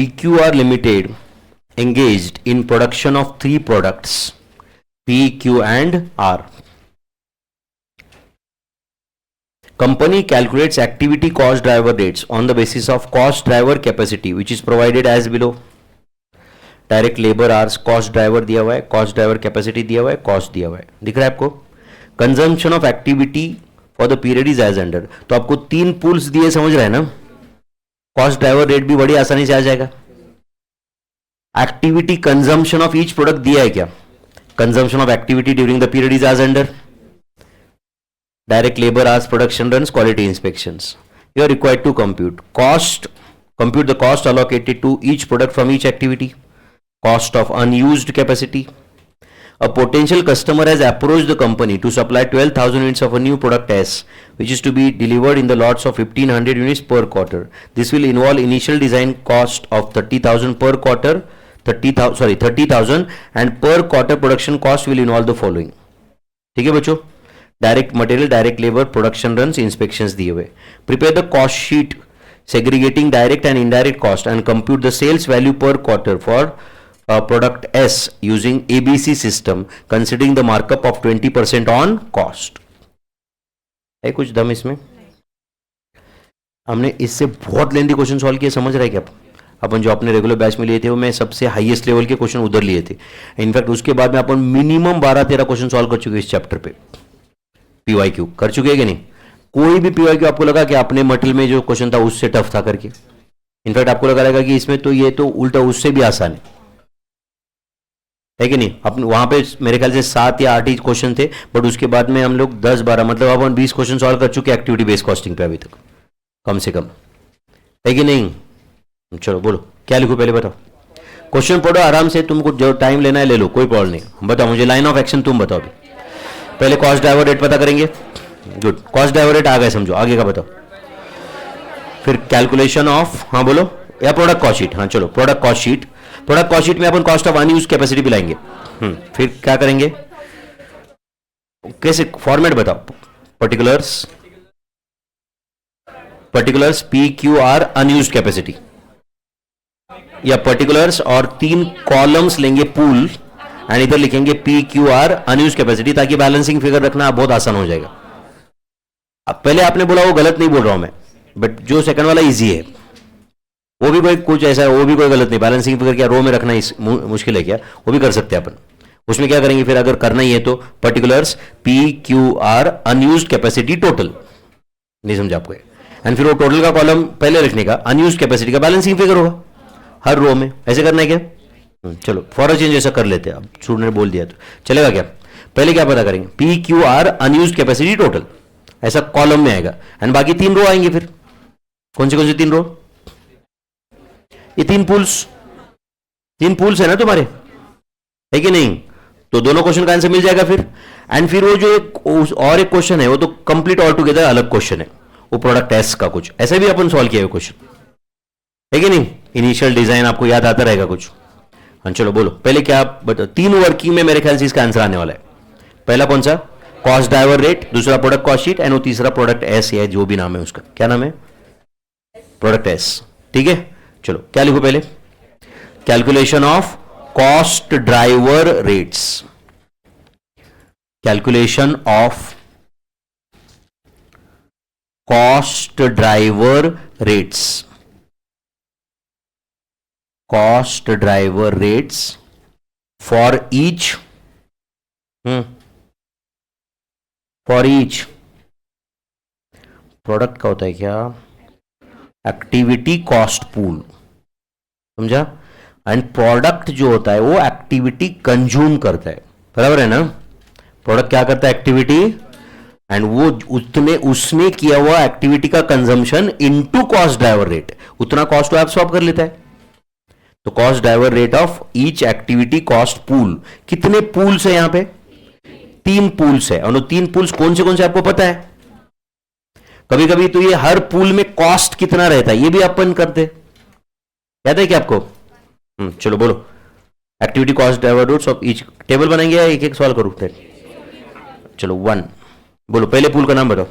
PQR Limited engaged in production of 3 products P, Q and R. Company calculates activity cost driver rates on the basis of cost driver capacity which is provided as below. Direct labour hours cost driver दिया हुआ है, cost driver capacity दिया हुआ है, cost दिया हुआ है, दिख रहा है आपको. Consumption of activity for the period is as under. तो आपको 3 पूल्स दिए, समझ रहे हैं ना. कॉस्ट ड्राइवर रेट भी बड़ी आसानी से आ जाएगा. Activity consumption of each product दिया है क्या. Consumption of activity during the period is as under. Direct labour hours, production runs, quality inspections. You are required to compute the cost allocated to each product from each activity. Cost of unused capacity. A potential customer has approached the company to supply 12,000 units of a new product S, which is to be delivered in the lots of 1,500 units per quarter. This will involve initial design cost of 30,000 per quarter, 30,000 and per quarter production cost will involve the following. ठीक है बच्चों. Direct material, direct labour, production runs, inspections दिए हुए. Prepare the cost sheet segregating direct and indirect cost and compute the sales value per quarter for product S using ABC system considering the markup of 20% on cost. है कुछ दम इसमें. हमने इससे बहुत lengthy question solve किए, समझ रहे हैं क्या. अपन जो अपने रेगुलर बैच में लिए थे वो मैं सबसे हाईएस्ट लेवल के क्वेश्चन उधर लिए थे. इनफैक्ट उसके बाद में अपन मिनिमम 12-13 क्वेश्चन सॉल्व कर चुके इस चैप्टर पे. PYQ कर चुके हैं कि नहीं. कोई भी PYQ आपको लगा कि अपने मटेरियल में जो क्वेश्चन था उससे टफ था करके. इनफैक्ट आपको लगा रहेगा कि इसमें तो ये तो उल्टा उससे भी आसान है कि नहीं. अपन वहां पे मेरे ख्याल से 7 या 8 ही क्वेश्चन थे, बट उसके बाद में हम लोग 10-12 मतलब अपन 20 क्वेश्चन सॉल्व कर चुके एक्टिविटी बेस्ड कॉस्टिंग पे अभी तक कम से कम, है कि नहीं. चलो बोलो क्या लिखो, पहले बताओ. क्वेश्चन पढ़ो आराम से, तुमको जो टाइम लेना है ले लो, कोई प्रॉब्लम नहीं. बताओ मुझे लाइन ऑफ एक्शन तुम बताओ. पहले कॉस्ट ड्राइवर रेट पता करेंगे. गुड, कॉस्ट ड्राइवर रेट आ गए समझो. आगे का बताओ. फिर कैलकुलेशन ऑफ, हाँ बोलो, या प्रोडक्ट कॉस्ट शीट. हाँ चलो product cost sheet. Product cost sheet में अपन कॉस्ट ऑफ अनयूज्ड कैपेसिटी भी लाएंगे. फिर क्या करेंगे, कैसे फॉर्मेट बताओ. पर्टिकुलर्स PQR अनयूज्ड कैपेसिटी, या पर्टिकुलर्स और 3 कॉलम्स लेंगे पूल एंड इधर लिखेंगे PQR अनयूज्ड कैपेसिटी, ताकि बैलेंसिंग फिगर रखना बहुत आसान हो जाएगा. अब पहले आपने बोला वो गलत नहीं बोल रहा हूं मैं, बट जो सेकंड वाला इजी है वो भी कोई कुछ ऐसा है, वो भी कोई गलत नहीं. बैलेंसिंग फिगर क्या रो में रखना मुश्किल है क्या, वो भी कर सकते हैं अपन. उसमें क्या करेंगे फिर, अगर करना ही है तो particulars PQR unused capacity total, नहीं समझा आपको. एंड फिर वो टोटल का कॉलम पहले रखने का, अनयूज्ड कैपेसिटी का बैलेंसिंग फिगर होगा हर रो में. ऐसे करना है क्या. चलो फॉर अ चेंज ऐसा कर लेते हैं. अब स्टूडेंट ने बोल दिया तो चलेगा क्या. पहले क्या पता करेंगे, PQR अनयूज्ड कैपेसिटी टोटल, ऐसा कॉलम में आएगा. एंड बाकी 3 रो आएंगे. फिर कौन से 3 रो, ये 3 पूल्स है ना तुम्हारे, है कि नहीं. तो दोनों क्वेश्चन का आंसर मिल जाएगा फिर. एंड फिर वो जो और एक क्वेश्चन है वो तो कंप्लीट ऑल टुगेदर अलग क्वेश्चन है, वो प्रोडक्ट एस का कुछ ऐसे भी अपन सॉल्व किया क्वेश्चन, है कि नहीं. इनिशियल डिजाइन आपको याद आता रहेगा कुछ. हाँ चलो बोलो पहले क्या बताओ. 3 वर्किंग में मेरे ख्याल से इसका आंसर आने वाला है. पहला कौन सा, कॉस्ट ड्राइवर रेट, दूसरा प्रोडक्ट कॉस्ट शीट, एंड वो तीसरा प्रोडक्ट एस या जो भी नाम है उसका. क्या नाम है, प्रोडक्ट एस. ठीक है. चलो क्या लिखो पहले, calculation of cost driver rates. Calculation of cost driver rates. Cost driver rates for each product का होता है क्या, एक्टिविटी कॉस्ट पूल, समझा. एंड प्रोडक्ट जो होता है वो एक्टिविटी कंज्यूम करता है, बराबर है ना. प्रोडक्ट क्या करता है, एक्टिविटी, एंड वो उसने किया हुआ एक्टिविटी का consumption into cost driver rate, उतना कॉस्ट वो एब्सॉर्ब कर लेता है. तो cost driver rate of each activity cost pool. कितने पूल्स है यहां पे, 3 पूल्स है. और 3 पूल्स कौन से आपको पता है. कभी कभी तो ये हर पूल में कॉस्ट कितना रहता है ये भी अपन करते, याद है क्या आपको. चलो बोलो, activity cost driver rates of each. Table बनाएंगे या एक सॉल्व करूं. चलो 1 बोलो, पहले पूल का नाम बताओ.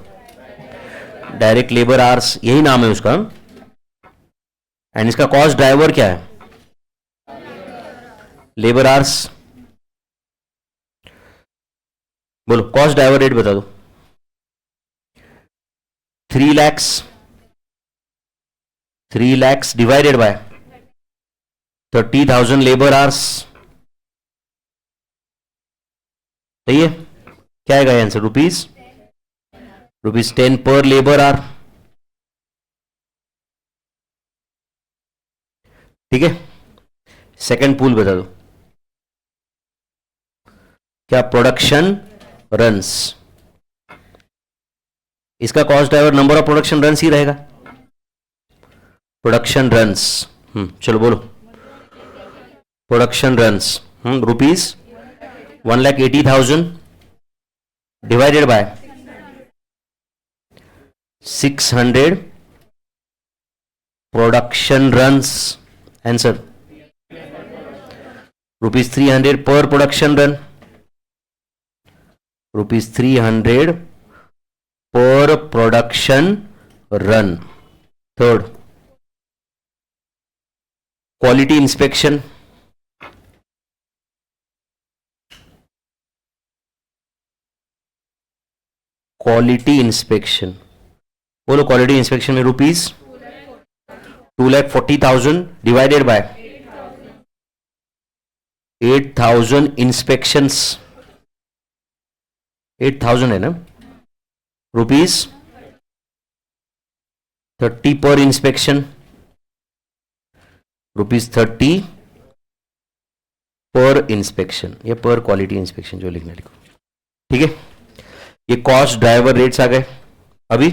डायरेक्ट लेबर आवर्स, यही नाम है उसका. एंड इसका कॉस्ट ड्राइवर क्या है? Labour hours. बोलो कॉस्ट ड्राइवर रेट बता दो। 3 lakhs divided by 30,000 labour hours. सही है? क्या आएगा आंसर? रुपीज 10 पर लेबर आवर। ठीक है, सेकंड पूल बता दो क्या? Production runs. इसका cost driver number of production runs ही रहेगा। प्रोडक्शन रन्स, चलो बोलो। Production runs rupees 1,80,000 divided by 600 production runs. Answer rupees 300 per production run. Rupees 300 per production run. Third, quality inspection. Quality inspection बोलो। Quality inspection में rupees 2,40,000 divided by 8,000 inspections. 8,000 है ना? Rupees 30 पर inspection. Rupees 30 पर inspection या पर quality inspection, जो लिखना लिखो। ठीक है, ये कॉस्ट ड्राइवर रेट्स आ गए। अभी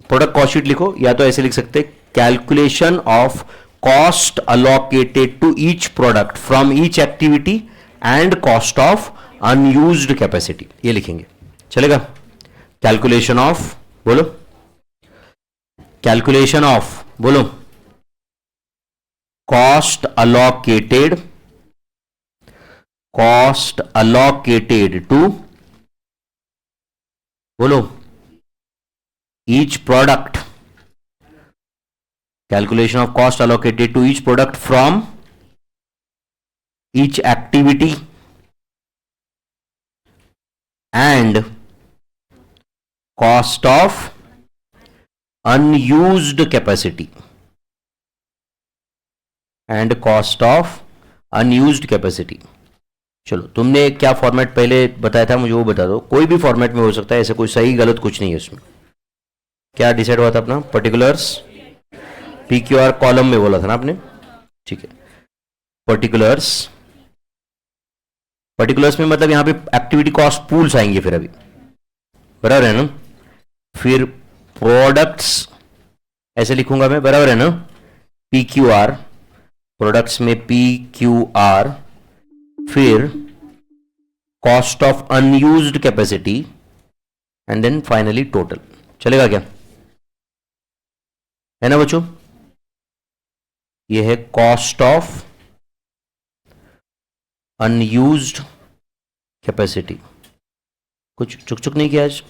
प्रोडक्ट कॉस्ट शीट लिखो, या तो ऐसे लिख सकते calculation of cost allocated to each product from each activity and cost of unused capacity, ये लिखेंगे, चलेगा? कैलकुलेशन ऑफ बोलो। कैलकुलेशन ऑफ बोलो। कॉस्ट अलोकेटेड टू बोलो each product. Calculation of cost allocated to each product from each activity and cost of unused capacity चलो, तुमने क्या format पहले बताया था मुझे वो बता दो। कोई भी फॉर्मेट में हो सकता है, ऐसे कोई सही गलत कुछ नहीं है उसमें। क्या डिसाइड हुआ था अपना? पर्टिकुलर्स PQR कॉलम में बोला था ना आपने? ठीक है, पर्टिकुलर्स में मतलब यहां पे एक्टिविटी कॉस्ट पूल्स आएंगे फिर, अभी बराबर है ना? फिर प्रोडक्ट्स ऐसे लिखूंगा मैं, बराबर है ना? PQR, प्रोडक्ट्स में PQR, फिर cost of unused capacity and then finally total. चलेगा क्या? है ना बच्चों? ये है कॉस्ट ऑफ अनयूज्ड कैपेसिटी। कुछ चुक चुक नहीं किया आज?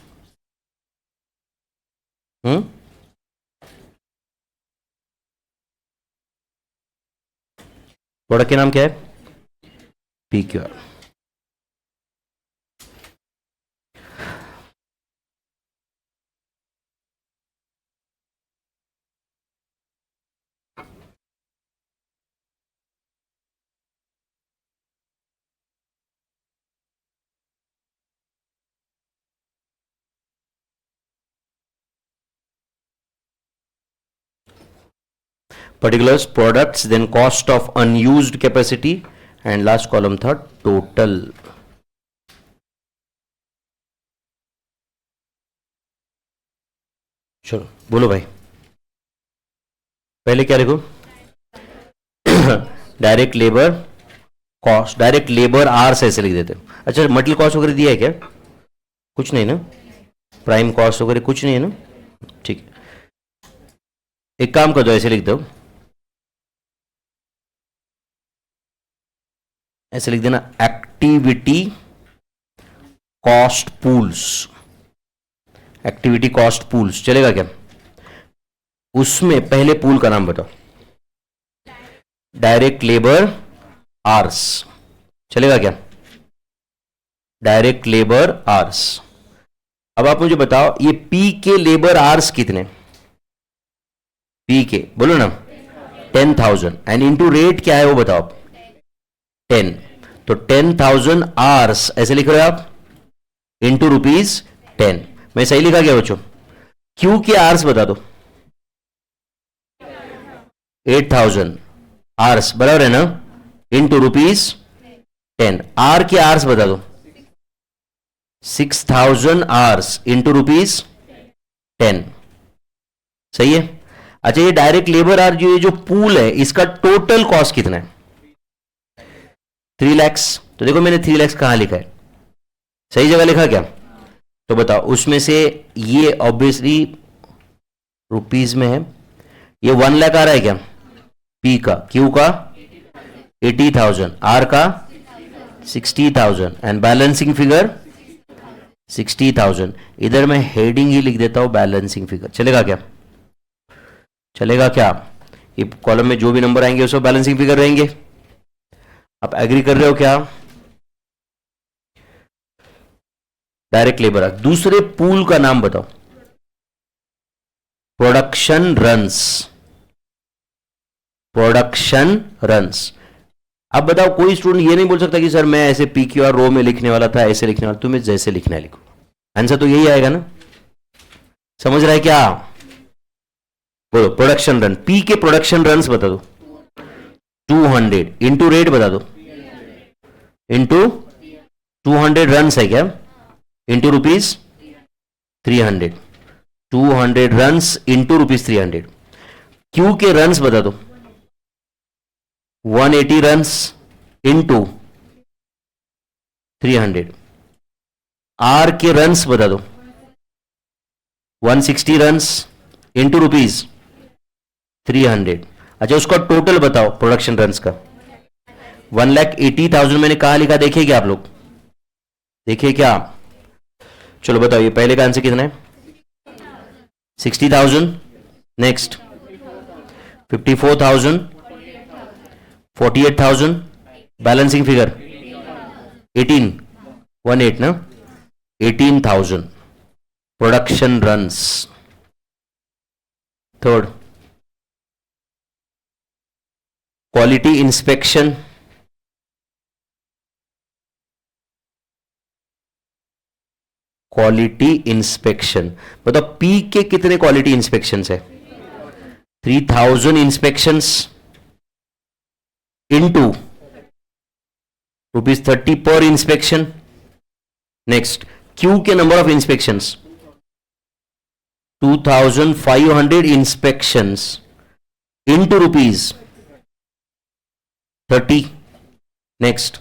प्रोडक्ट के नाम क्या है? PQR। Particulars, products, then cost of unused capacity, and last column था total। चलो बोलो भाई, पहले क्या लिखो? Direct labour cost, direct labour hours ऐसे लिख देते। अच्छा, मटेरियल कॉस्ट वगैरह दिया है क्या? कुछ नहीं ना? प्राइम कॉस्ट वगैरह कुछ नहीं है ना? ठीक है, एक काम कर दो, ऐसे लिख दो, ऐसे लिख देना activity cost pools. Activity cost pools चलेगा क्या? उसमें पहले पूल का नाम बताओ। डायरेक्ट लेबर आर्स, चलेगा क्या? Direct labour hours. अब आप मुझे बताओ ये पी के लेबर आर्स कितने? पी के बोलो ना 10,000 एंड इनटू रेट क्या है वो बताओ 10। तो 10,000 आवर्स ऐसे लिख रहे हो आप इनटू रुपीज 10। मैं सही लिखा क्या बच्चों? क्यू के आवर्स बता दो 8,000 आवर्स बराबर है ना इनटू रुपीज 10। आर के आवर्स बता दो 6,000 आवर्स इनटू रुपीज 10। सही है। अच्छा ये डायरेक्ट लेबर आर जो ये जो पूल है इसका टोटल कॉस्ट कितना है? 3 lakhs। तो देखो मैंने 3 lakhs कहां लिखा है? सही जगह लिखा क्या? तो बताओ उसमें से ये ऑब्वियसली रुपीज में है, ये 1 लाख आ रहा है क्या? पी का, क्यू का 80,000, आर का 60,000 एंड बैलेंसिंग फिगर 60,000। इधर मैं हेडिंग ही लिख देता हूं बैलेंसिंग फिगर। चलेगा क्या? चलेगा क्या? ये कॉलम में जो भी नंबर आएंगे उसमें बैलेंसिंग फिगर रहेंगे। आप एग्री कर रहे हो क्या? Direct labour. दूसरे पूल का नाम बताओ। Production runs. Production runs. अब बताओ कोई स्टूडेंट ये नहीं बोल सकता कि सर मैं ऐसे पी क्यू आर रो में लिखने वाला था, ऐसे लिखने वाला। तुम्हें जैसे लिखना है लिखो, आंसर तो यही आएगा ना। समझ रहा है क्या? बोलो प्रोडक्शन रन। पी के प्रोडक्शन रन्स बता दो 200 इंटू रेट बता दो इंटू 200 रन्स है क्या? Into rupees 300। 200 runs into rupees 300। Q के रन्स बता दो 180 रन्स इंटू 300। आर के रन्स बता दो 160 रन्स इंटू रुपीज 300। अच्छा उसका टोटल बताओ प्रोडक्शन रन्स का 1,80,000 मैंने कहा लिखा, देखिए क्या आप लोग? देखिए क्या? चलो बताओ ये पहले का आंसर कितना है? 60,000। नेक्स्ट 54,000, 48,000, बैलेंसिंग फिगर 18 ना 18,000 production runs. Third quality inspection. Quality inspection बताओ पी के कितने क्वालिटी इंस्पेक्शंस है? 3,000 इंस्पेक्शंस इनटू ₹30 पर इंस्पेक्शन। नेक्स्ट क्यू के number of inspections 2,500 inspections into ₹30। Next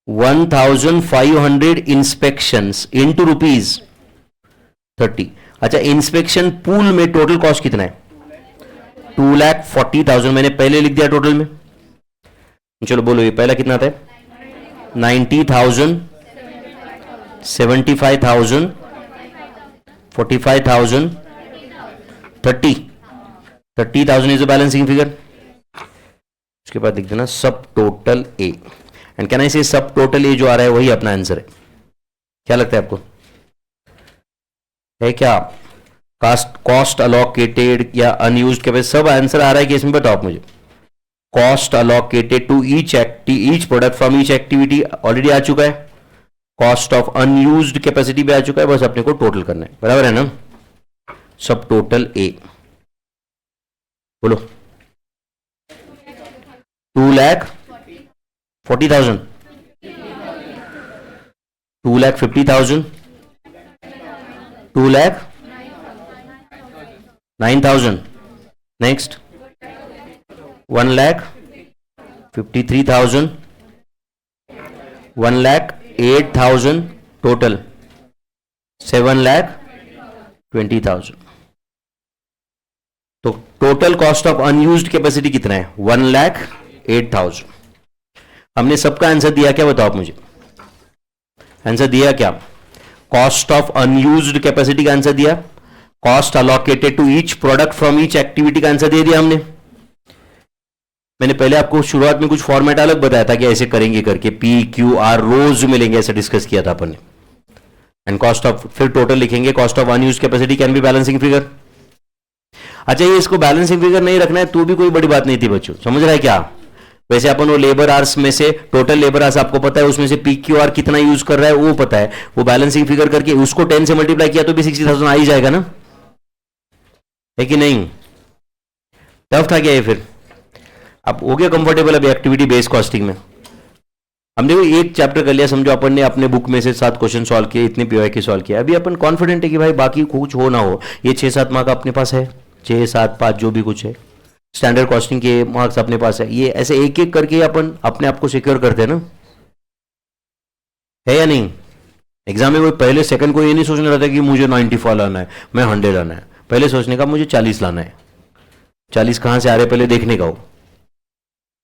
1,500 inspections into ₹30। अच्छा इंस्पेक्शन पूल में टोटल कॉस्ट कितना है? 2,40,000 मैंने पहले लिख दिया टोटल में। चलो बोलो ये पहला कितना था? 90,000, 75,000, 45,000, 30,000 इज अ बैलेंसिंग फिगर। उसके बाद लिख देना सब total A and can I से सब टोटल ए जो आ रहा है वही अपना आंसर है। क्या लगता है आपको? है क्या? कॉस्ट अलोकेटेड या अनयूज्ड कैपेसिटी सब आंसर आ रहा है कि इसमें बताओ आप मुझे। Cost allocated to each product from each activity already आ चुका है। कॉस्ट ऑफ अनयूज्ड कैपेसिटी भी आ चुका है, बस अपने को टोटल करना है। बराबर है ना? सब टोटल ए बोलो 2,40,000, 2,50,000, 2,09,000। Next 1,53,000, 1,08,000 total 7,20,000। तो total cost of unused capacity कितना है? 1,08,000। हमने सबका आंसर दिया क्या बताओ आप मुझे? आंसर दिया क्या? कॉस्ट ऑफ अनयूज्ड कैपेसिटी का आंसर दिया, cost allocated to each product from each activity का आंसर दे दिया हमने। मैंने पहले आपको शुरुआत में कुछ फॉर्मेट अलग बताया था कि ऐसे करेंगे करके, पी क्यू आर रोज मिलेंगे, ऐसे डिस्कस किया था अपन ने। एंड कॉस्ट ऑफ, फिर टोटल लिखेंगे, cost of unused capacity can be balancing figure. अच्छा, ये इसको बैलेंसिंग फिगर नहीं रखना है तो भी कोई बड़ी बात नहीं थी बच्चों, समझ रहा है क्या? वैसे अपन वो लेबर आवर्स में से, टोटल लेबर आवर्स आपको पता है, उसमें से पी क्यू आर कितना यूज कर रहा है वो पता है, वो बैलेंसिंग फिगर करके उसको 10 से मल्टीप्लाई किया तो भी 60,000 आ ही जाएगा ना, है कि नहीं? टफ था क्या ये? फिर आप हो गया कंफर्टेबल अभी एक्टिविटी बेस्ड कॉस्टिंग में? हमने एक चैप्टर कर लिया, समझो अपन ने अपने बुक में से 7 क्वेश्चन सॉल्व किए, इतने पीवाई के सॉल्व किया। अभी अपन कॉन्फिडेंट है कि भाई बाकी कुछ हो ना हो, ये 6-7 मार्क अपने पास है, 6-7-5 जो भी कुछ है, स्टैंडर्ड कॉस्टिंग के मार्क्स अपने पास है। ये ऐसे एक एक करके अपन अपने आप को सिक्योर करते हैं ना, है या नहीं? एग्जाम में कोई पहले सेकंड को ये नहीं सोचने रहता कि मुझे 95 लाना है, मैं 100 लाना है। पहले सोचने का मुझे 40 लाना है, 40 कहां से आ रहे पहले देखने का हो,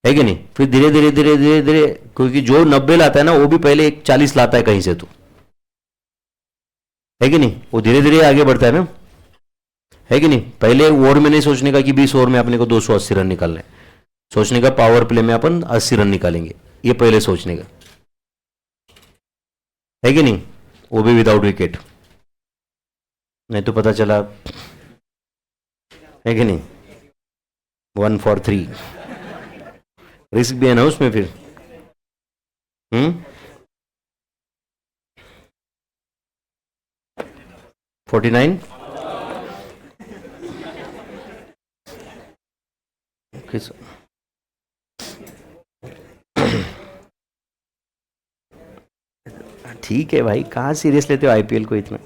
है कि नहीं? फिर धीरे धीरे धीरे धीरे धीरे, क्योंकि जो 90 लाता है ना वो भी पहले 40 लाता है कहीं से, तो है कि नहीं? वो धीरे धीरे आगे बढ़ता है ना, है कि नहीं? पहले ओवर में नहीं सोचने का कि 20 ओवर में अपने को 280 रन निकालना है, सोचने का पावर प्ले में अपन 80 रन निकालेंगे, ये पहले सोचने का, है कि नहीं? वो भी विदाउट विकेट, नहीं तो पता चला, है कि नहीं, 1 for 3, रिस्क भी है ना उसमें फिर। 49 ठीक है भाई, कहाँ सीरियस लेते हो आईपीएल को इतना?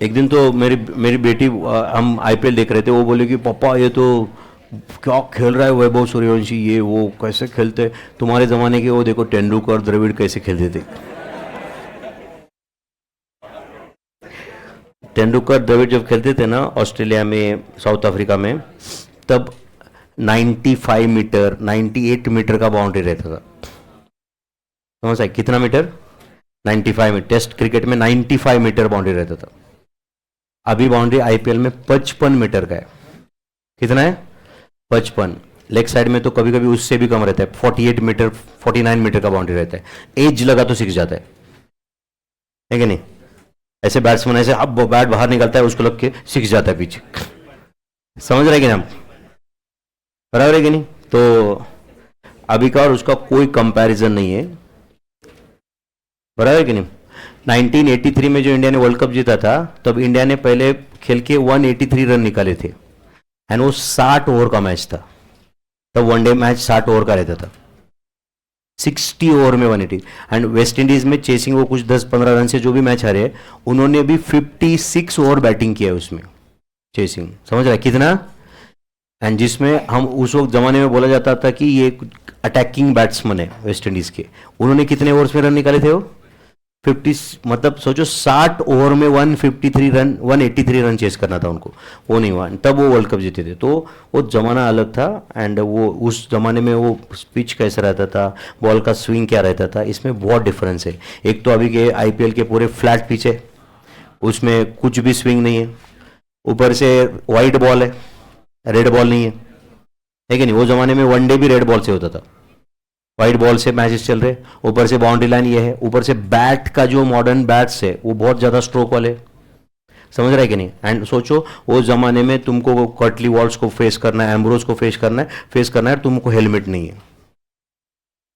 एक दिन तो मेरी बेटी, हम आईपीएल देख रहे थे, वो बोले कि पापा ये तो क्या खेल रहा है वैभव सूर्यवंशी, ये वो कैसे खेलते, तुम्हारे जमाने के वो देखो तेंदुलकर द्रविड़ कैसे खेलते थे। तेंदुलकर द्रविड़ जब खेलते थे ना ऑस्ट्रेलिया में, साउथ अफ्रीका में, तब 95 मीटर 98 मीटर का बाउंड्री रहता था, समझ आए? कितना मीटर? 95 मीटर। टेस्ट क्रिकेट में 95 मीटर बाउंड्री रहता था। अभी बाउंड्री आईपीएल में 55 मीटर का है। कितना है? 55। लेग साइड में तो कभी कभी उससे भी कम रहता है, 48 मीटर 49 मीटर का बाउंड्री रहता है। एज लगा तो सीख जाता है कि नहीं? ऐसे बैट्समैन ऐसे अब बैट बाहर निकलता है, उसको लग के सीख जाता है पीछे, समझ रहे कि ना? बराबर है कि नहीं? तो अभी का और उसका कोई कंपैरिजन नहीं है, बराबर है कि नहीं? 1983 में जो इंडिया ने वर्ल्ड कप जीता था, तब इंडिया ने पहले खेल के 183 रन निकाले थे, एंड वो 60 ओवर का मैच था। तब वनडे मैच 60 ओवर का रहता था, 60 ओवर में 180। एंड वेस्ट इंडीज में चेसिंग वो कुछ 10-15 रन से जो भी मैच हारे, उन्होंने भी 56 ओवर बैटिंग किया उसमें, चेसिंग, समझ रहा है कितना? एंड जिसमें हम उस वक्त जमाने में बोला जाता था कि ये अटैकिंग बैट्समैन है वेस्ट इंडीज के, उन्होंने कितने ओवर्स में रन निकाले थे? वो 50, मतलब सोचो 60 ओवर में 153 रन 183 रन चेस करना था उनको, वो नहीं हुआ, तब वो वर्ल्ड कप जीते थे। तो वो जमाना अलग था, एंड वो उस जमाने में वो पिच कैसा रहता था, बॉल का स्विंग क्या रहता था, इसमें बहुत डिफरेंस है। एक तो अभी के आईपीएल के पूरे फ्लैट पिच है, उसमें कुछ भी स्विंग नहीं है, ऊपर से वाइट बॉल है, रेड बॉल नहीं है कि नहीं? वो जमाने में वनडे भी रेड बॉल से होता था, व्हाइट बॉल से मैचेस चल रहे, ऊपर से बाउंड्री लाइन ये है, ऊपर से बैट का जो मॉडर्न बैट्स है वो बहुत ज्यादा स्ट्रोक वाले, समझ रहा है कि नहीं? एंड सोचो वो जमाने में तुमको कर्टली वॉल्स को फेस करना है, एम्ब्रोज को फेस करना है, तुमको हेलमेट नहीं है,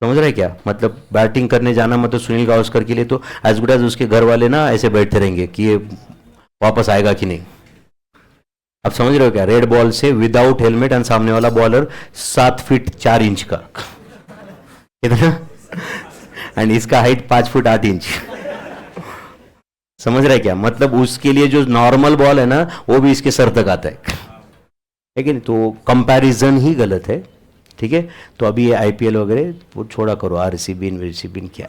समझ रहे क्या? मतलब बैटिंग करने जाना मतलब सुनील गावस्कर के लिए तो एज गुड एज उसके घर वाले ना ऐसे बैठते रहेंगे कि ये वापस आएगा कि नहीं। अब समझ रहे हो क्या? रेड बॉल से विदाउट हेलमेट, एंड सामने वाला बॉलर 7 फीट 4 इंच का, कितना? एंड इसका हाइट 5 फुट 8 इंच, समझ रहे क्या? मतलब उसके लिए जो नॉर्मल बॉल है ना वो भी इसके सर तक आता है कि नहीं? तो कंपैरिजन ही गलत है, ठीक है? तो अभी ये आईपीएल वगैरह वो छोड़ा करो, आरसीबी क्या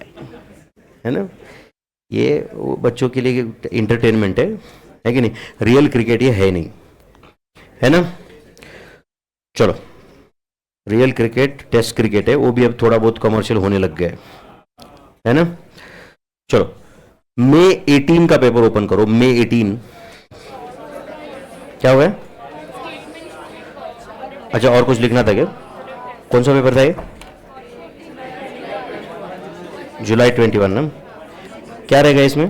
है ना, ये वो बच्चों के लिए इंटरटेनमेंट है कि नहीं? रियल क्रिकेट ये है नहीं, है ना? चलो रियल क्रिकेट टेस्ट क्रिकेट है, वो भी अब थोड़ा बहुत कमर्शियल होने लग गया है ना। चलो मई 18 का पेपर ओपन करो। मई 18 क्या हुआ है? अच्छा और कुछ लिखना था क्या? कौन सा पेपर था ये? जुलाई 21 ना। क्या रहेगा इसमें?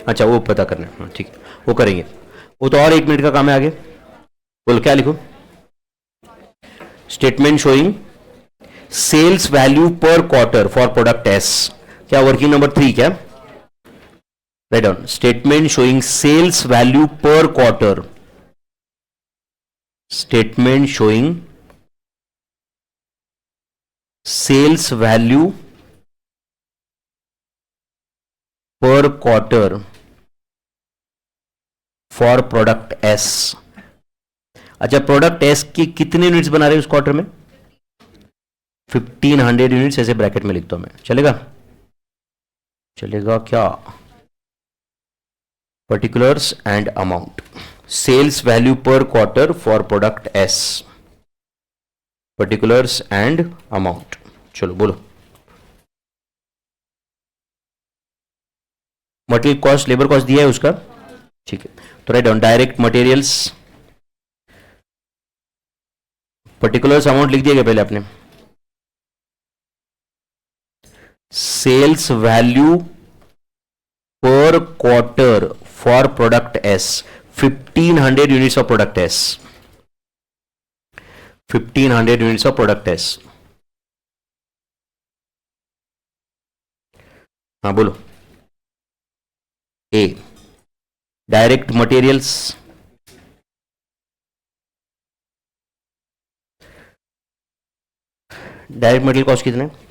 अच्छा वो पता करना है, हाँ ठीक है वो करेंगे। वो तो और 1 मिनट का काम है आगे। बोलो क्या लिखो? Statement showing sales value per quarter for product S. क्या वर्किंग नंबर 3 क्या? Write down statement showing sales value per quarter. Statement showing sales value per quarter for product S. अच्छा प्रोडक्ट एस की कितने यूनिट्स बना रहे हैं उस quarter में? 1500 यूनिट्स, ऐसे ब्रैकेट में लिखता हूं मैं, चलेगा? चलेगा क्या? Particulars and amount sales value per quarter for product S, particulars and amount. चलो बोलो। मटेरियल कॉस्ट लेबर कॉस्ट दिया है उसका, ठीक है तो write down direct materials particulars amount लिख दिया गया पहले आपने। Sales value per quarter for product S 1500 units of product S, 1500 units of product S. हाँ बोलो। A direct materials direct material cost कितना है?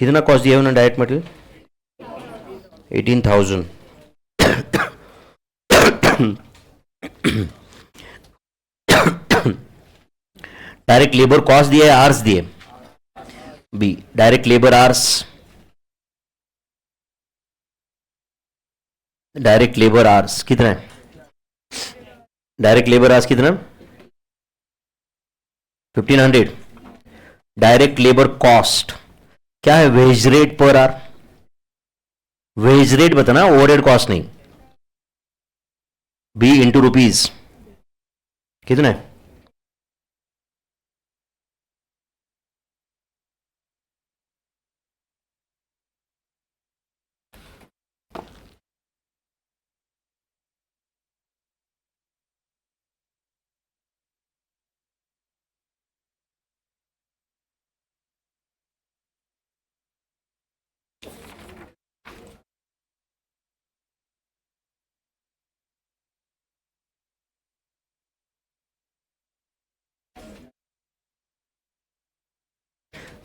कितना कॉस्ट दिया है उन्होंने direct material? 18,000। Direct labour cost दिया है, आर्स दिए? B direct labour hours, direct labour hours कितना है? डायरेक्ट लेबर आर्स कितना? 1500। डायरेक्ट लेबर कॉस्ट क्या है? वेज रेट पर आर, वेज रेट बताना, ओवरहेड कॉस्ट नहीं। बी इंटू रुपीज कितना है?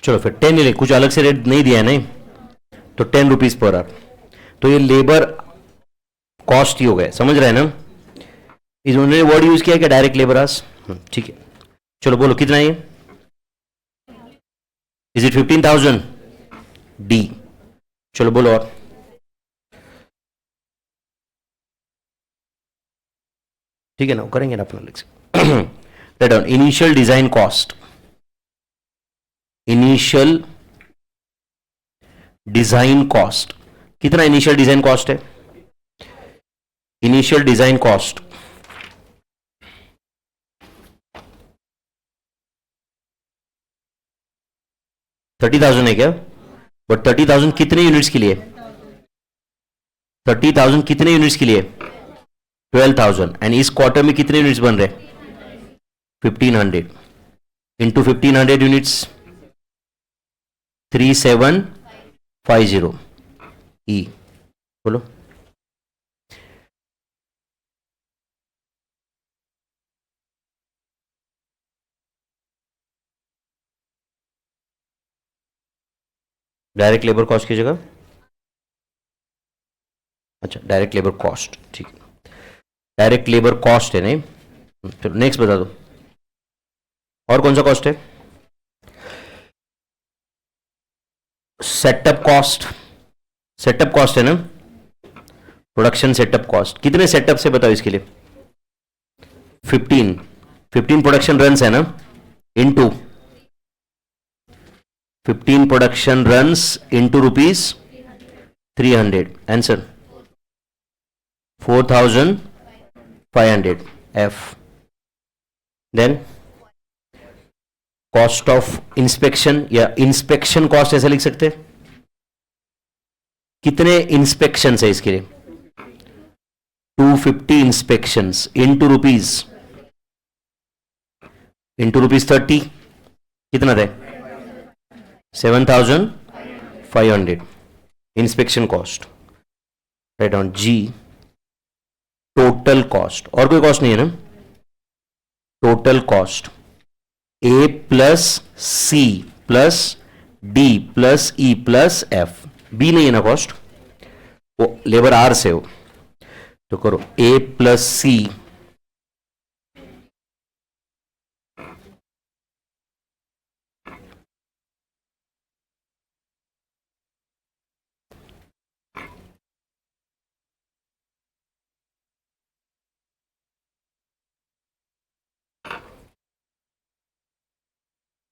चलो फिर 10 ले, कुछ अलग से रेट नहीं दिया है नहीं, तो 10 रुपीज पर आवर। तो ये लेबर कॉस्ट ही हो गया, समझ रहे हैं ना? इन्होंने वर्ड यूज किया क्या? डायरेक्ट लेबर आर्स, ठीक है। चलो बोलो कितना है ये? Is it 15,000? डी। चलो बोलो और। ठीक है ना, करेंगे ना अपना अलग से। Write down initial design cost, initial design cost कितना? इनिशियल डिजाइन कॉस्ट है, इनिशियल डिजाइन कॉस्ट 30,000 है क्या? बट 30,000 कितने यूनिट्स के लिए? 30,000 कितने यूनिट्स के लिए? 12,000। एंड इस क्वार्टर में कितने यूनिट्स बन रहे? 1500 इंटू 1500 यूनिट्स 3750 ई। बोलो। डायरेक्ट लेबर कॉस्ट की जगह, अच्छा डायरेक्ट लेबर कॉस्ट, ठीक है डायरेक्ट लेबर कॉस्ट है नहीं। फिर नेक्स्ट बता दो और कौन सा कॉस्ट है? सेटअप कॉस्ट है ना, प्रोडक्शन सेटअप कॉस्ट कितने सेटअप से बताओ इसके लिए? 15 प्रोडक्शन रन्स है ना, into 15 production runs into ₹300, answer 4500 F. Then cost of inspection या इंस्पेक्शन कॉस्ट ऐसे लिख सकते हैं. कितने इंस्पेक्शन है इसके लिए? 250 इंस्पेक्शंस इनटू ₹30 कितना थे? 7500 inspection cost. Write down G. Total cost, और कोई कॉस्ट नहीं है ना? Total cost A plus C plus D plus E plus F. B नहीं है ना कॉस्ट, वो लेबर आर से हो, तो करो A प्लस C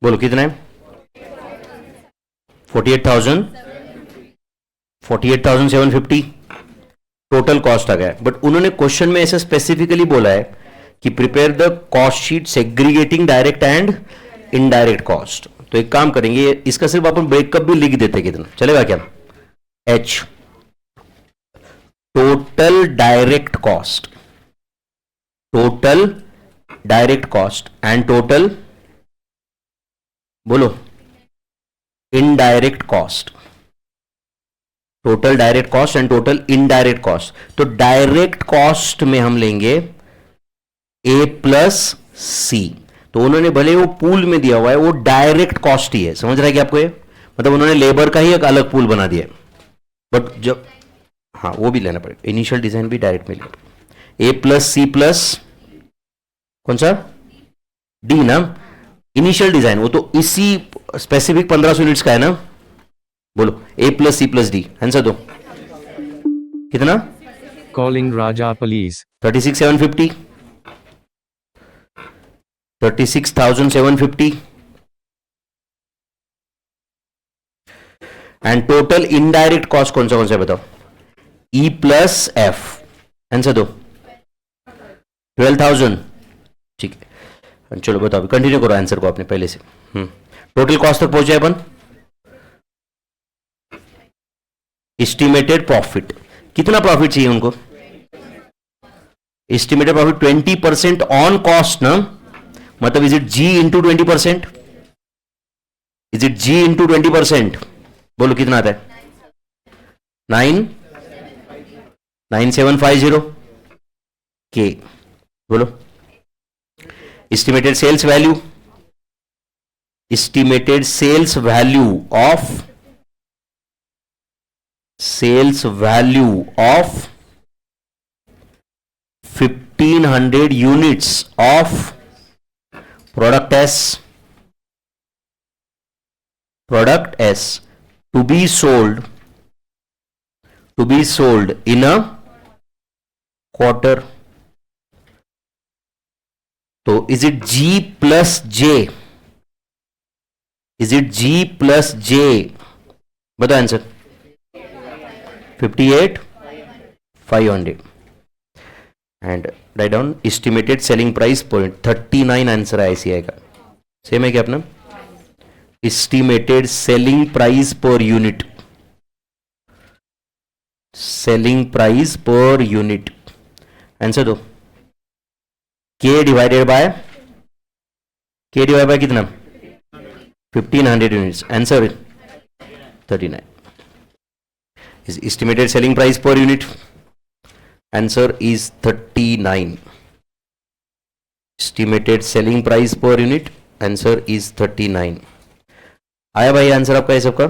बोलो कितना है? 48,750 टोटल कॉस्ट आ गया. बट उन्होंने क्वेश्चन में ऐसा स्पेसिफिकली बोला है कि prepare the cost sheet segregating direct and indirect cost. तो एक काम करेंगे, इसका सिर्फ अपन ब्रेकअप भी लिख देते, कितना चलेगा क्या? H total direct cost and total बोलो indirect cost. Total direct cost and total indirect cost. तो डायरेक्ट कॉस्ट में हम लेंगे A प्लस C. तो उन्होंने भले वो पूल में दिया हुआ है, वो डायरेक्ट कॉस्ट ही है. समझ रहा है कि आपको ये? मतलब उन्होंने लेबर का ही एक अलग पूल बना दिया. बट जब हाँ वो भी लेना पड़ेगा, इनिशियल डिजाइन भी डायरेक्ट में लेना. A प्लस C प्लस कौन सा? D ना, इनिशियल डिजाइन. वो तो इसी स्पेसिफिक 1500 यूनिट्स का है ना. बोलो A plus C plus D, answer दो कितना? Calling Raja please. 36,750 36,750 and total indirect cost कौन सा है बताओ? E प्लस F, आंसर दो 12,000. ठीक है, चलो बताओ, कंटिन्यू करो आंसर को आपने पहले से. टोटल कॉस्ट तक पहुंचे अपन. एस्टिमेटेड प्रॉफिट, कितना प्रॉफिट चाहिए उनको? एस्टिमेटेड प्रॉफिट 20% ऑन कॉस्ट ना, मतलब is it G into 20%? Is it G into 20%? बोलो कितना आता है? 9750 K. बोलो estimated sales value of 1500 units of product S to be sold in a quarter. तो is it G plus J? बताओ answer. 58,500 and write down estimated selling price point 39 answer है. ICI का same है क्या अपना? Estimated selling price per unit, answer दो. K divided by कितना? 1500 units, answer 39. is estimated selling price per unit, answer is 39. estimated selling price per unit, answer is 39. आया भाई answer आपका ये सबका?